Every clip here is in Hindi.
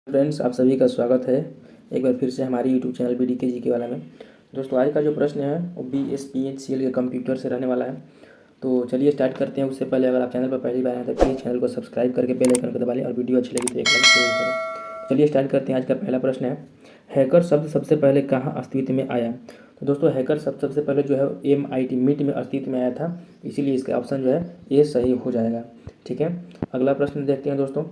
फ्रेंड्स, आप सभी का स्वागत है एक बार फिर से हमारी यूट्यूब चैनल BDK जी के वाला में। दोस्तों, आज का जो प्रश्न है वो BSPHCL के कंप्यूटर से रहने वाला है। तो चलिए स्टार्ट करते हैं। उससे पहले अगर आप चैनल पर पहली बार आए तो प्लीज़ चैनल को सब्सक्राइब करके बेल आइकन को दबा लें और वीडियो अच्छी लगी तो एक लाइक जरूर करें। चलिए स्टार्ट करते हैं। आज का पहला प्रश्न है, हैकर शब्द सबसे पहले कहाँ अस्तित्व में आया? तो दोस्तों, हैकर शब्द सबसे पहले जो है MIT में अस्तित्व में आया था, इसीलिए इसका ऑप्शन जो है ये सही हो जाएगा। ठीक है, अगला प्रश्न देखते हैं दोस्तों।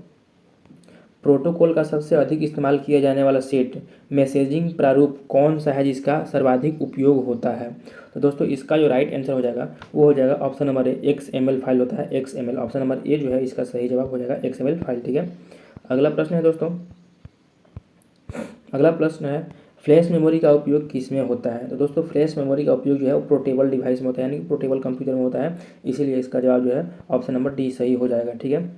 प्रोटोकॉल का सबसे अधिक इस्तेमाल किया जाने वाला सेट मैसेजिंग प्रारूप कौन सा है जिसका सर्वाधिक उपयोग होता है? तो दोस्तों, इसका जो राइट आंसर हो जाएगा वो हो जाएगा option number A, XML file होता है, XML। ऑप्शन नंबर ए जो है इसका सही जवाब हो जाएगा XML फाइल। ठीक है, अगला प्रश्न है दोस्तों। अगला प्रश्न है, फ्लैश मेमोरी का उपयोग किस में होता है? तो दोस्तों, फ्लैश मेमोरी का उपयोग जो है वो पोर्टेबल डिवाइस में होता है, यानी कि पोर्टेबल कंप्यूटर में होता है, इसीलिए इसका जवाब जो है ऑप्शन नंबर डी सही हो जाएगा। ठीक है,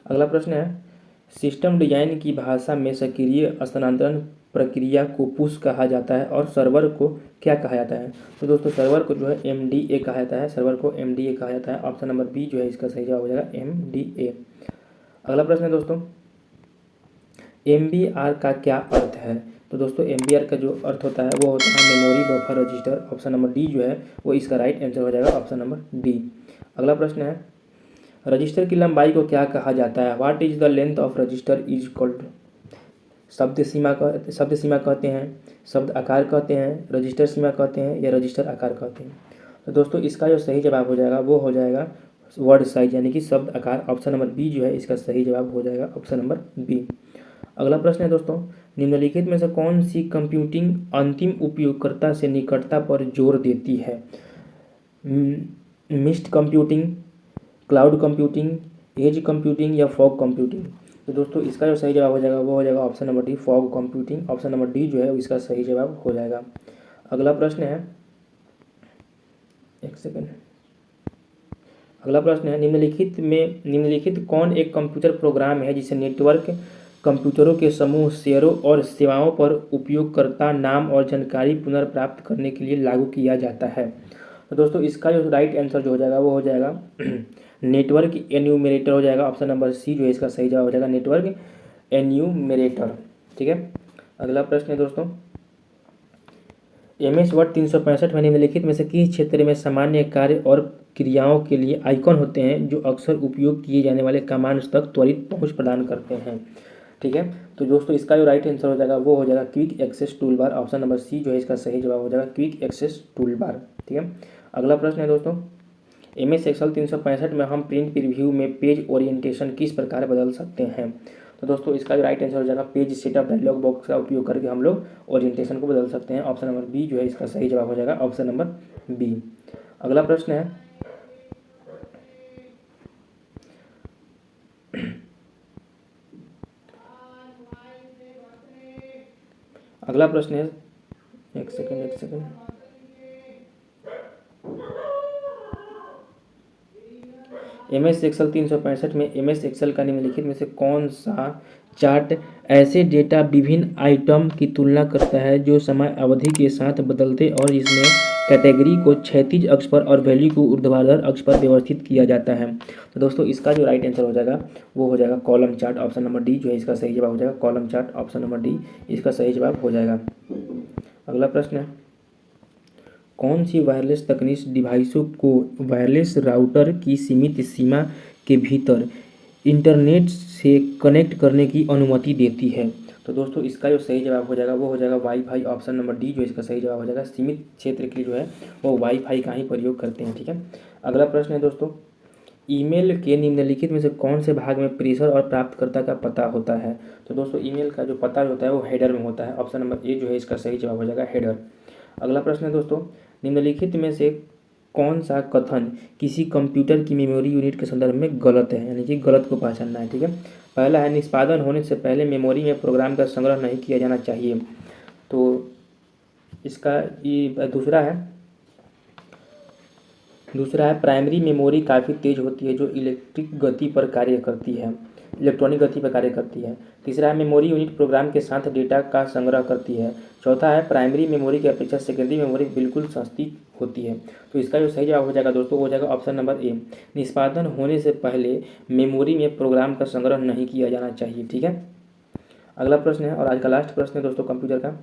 अगला प्रश्न है, सिस्टम डिजाइन की भाषा में सक्रिय स्थानांतरण प्रक्रिया को पुश कहा जाता है और सर्वर को क्या कहा जाता है? तो दोस्तों, सर्वर को जो है MDA कहा जाता है, सर्वर को MDA कहा जाता है। ऑप्शन नंबर बी जो है इसका सही जवाब हो जाएगा MDA। अगला प्रश्न है दोस्तों, MBR का क्या अर्थ है? तो दोस्तों, MBR का जो अर्थ होता है वो होता है memory buffer register. Option number D जो है वो इसका राइट आंसर हो जाएगा, ऑप्शन नंबर डी। अगला प्रश्न है, रजिस्टर की लंबाई को क्या कहा जाता है? What is the length of register is called? शब्द सीमा कहते हैं, शब्द आकार कहते हैं, रजिस्टर सीमा कहते हैं, या रजिस्टर आकार कहते हैं? तो दोस्तों, इसका जो सही जवाब हो जाएगा वो हो जाएगा वर्ड साइज, यानी कि शब्द आकार। ऑप्शन नंबर बी जो है इसका सही जवाब हो जाएगा, ऑप्शन नंबर बी। अगला प्रश्न है दोस्तों, निम्नलिखित में से कौन सी कंप्यूटिंग अंतिम उपयोगकर्ता से निकटता पर जोर देती है? Mist computing, cloud computing, edge computing, या फॉग कंप्यूटिंग? तो दोस्तों, इसका जो सही जवाब हो जाएगा वो हो जाएगा option number D, fog computing. Option number D जो है इसका सही जवाब हो जाएगा। अगला प्रश्न है, एक सेकंड। अगला प्रश्न है, निम्नलिखित कौन एक कंप्यूटर प्रोग्राम है जिसे नेटवर्क कंप्यूटरों के समूह, शेयरों और सेवाओं पर उपयोगकर्ता नाम और जानकारी पुनर्प्राप्त करने के लिए लागू किया जाता है? तो दोस्तों, इसका जो राइट आंसर जो हो जाएगा वो हो जाएगा नेटवर्क एन्यूमरेटर हो जाएगा। ऑप्शन नंबर सी जो है इसका सही जवाब हो जाएगा, नेटवर्क एन्यूमरेटर। ठीक है, अगला प्रश्न है दोस्तों, MS वर्ड 365 में निम्नलिखित में से किस क्षेत्र में सामान्य कार्य और क्रियाओं के लिए आइकन होते हैं जो अक्सर उपयोग किए जाने वाले कमांड्स तक त्वरित पहुंच प्रदान करते हैं? ठीक है, तो दोस्तों, इसका जो राइट आंसर हो जाएगा वो हो जाएगा quick access tool bar. Option number C जो है इसका सही जवाब हो जाएगा, क्विक एक्सेस टूल बार। ठीक है, अगला प्रश्न है दोस्तों, MS एक्सेल 365 में हम प्रिंट प्रीव्यू में पेज ओरिएंटेशन किस प्रकार बदल सकते हैं? तो दोस्तों, इसका जो राइट आंसर हो जाएगा, पेज सेटअप डायलॉग बॉक्स का उपयोग करके हम लोग ओरिएंटेशन को बदल सकते हैं। ऑप्शन नंबर बी जो है इसका सही जवाब हो जाएगा, ऑप्शन नंबर बी। अगला प्रश्न है, अगला प्रश्न है, एक सेकंड। MS एक्सेल 365 में MS एक्सेल का निम्नलिखित में से कौन सा चार्ट ऐसे डेटा विभिन्न आइटम की तुलना करता है जो समय अवधि के साथ बदलते और इसमें कैटेगरी को क्षैतिज अक्ष पर और वैल्यू को ऊर्ध्वाधर अक्ष पर व्यवस्थित किया जाता है? तो दोस्तों, इसका जो राइट आंसर हो जाएगा वो हो जाएगा column chart. Option number D जो है इसका सही जवाब हो जाएगा, column chart. Option number D इसका सही जवाब हो जाएगा। अगला प्रश्न है, कौन सी वायरलेस तकनीक डिवाइसों को वायरलेस राउटर की सीमित सीमा के भीतर इंटरनेट से कनेक्ट करने की अनुमति देती है? तो दोस्तों, इसका जो सही जवाब हो जाएगा वो हो जाएगा वाईफाई। ऑप्शन नंबर डी जो इसका सही जवाब हो जाएगा, सीमित क्षेत्र के लिए जो है वो वाईफाई का ही प्रयोग करते हैं। ठीक है, अगला प्रश्न है दोस्तों, ईमेल के निम्नलिखित में से कौन से भाग में प्रेषक और प्राप्तकर्ता का पता होता है? तो दोस्तों, ईमेल का जो पता होता है वो हेडर में होता है। ऑप्शन नंबर ए जो है इसका सही जवाब हो जाएगा, हेडर। अगला प्रश्न है दोस्तों, निम्नलिखित में से कौन सा कथन किसी कंप्यूटर की मेमोरी यूनिट के संदर्भ में गलत है, यानी कि गलत को पहचानना है? ठीक है, पहला है, निष्पादन होने से पहले मेमोरी में प्रोग्राम का संग्रह नहीं किया जाना चाहिए। तो इसका ये दूसरा है, प्राइमरी मेमोरी काफ़ी तेज होती है जो इलेक्ट्रॉनिक गति पर कार्य करती है। तीसरा है, मेमोरी यूनिट प्रोग्राम के साथ डेटा का संग्रह करती है। चौथा है, प्राइमरी मेमोरी की अपेक्षा सेकेंडरी मेमोरी बिल्कुल सस्ती होती है। तो इसका जो सही जवाब हो जाएगा दोस्तों हो जाएगा ऑप्शन नंबर ए, निष्पादन होने से पहले मेमोरी में प्रोग्राम का संग्रह नहीं किया जाना चाहिए। ठीक है, अगला प्रश्न है और आज का लास्ट प्रश्न है दोस्तों कंप्यूटर का।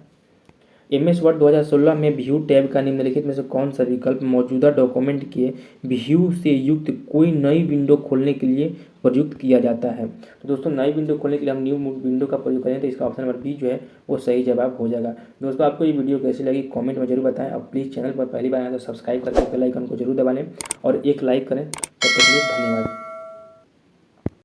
MS वर्ड 2016 में व्यू टैब का निम्नलिखित में से कौन सा विकल्प मौजूदा डॉक्यूमेंट के व्यू से युक्त कोई नई विंडो खोलने के लिए प्रयुक्त किया जाता है। तो दोस्तों नई विंडो खोलने के लिए हम न्यू विंडो का प्रयोग करें तो इसका ऑप्शन नंबर बी जो है वो सही जवाब हो जाएगा। दोस्तों आपको ये वीडियो कैसी लगी कमेंट में जरूर बताएं और प्लीज़ चैनल पर पहली बार आए तो सब्सक्राइब करके बेल आइकन को जरूर दबा लें और एक लाइक करें। तब तक के लिए धन्यवाद।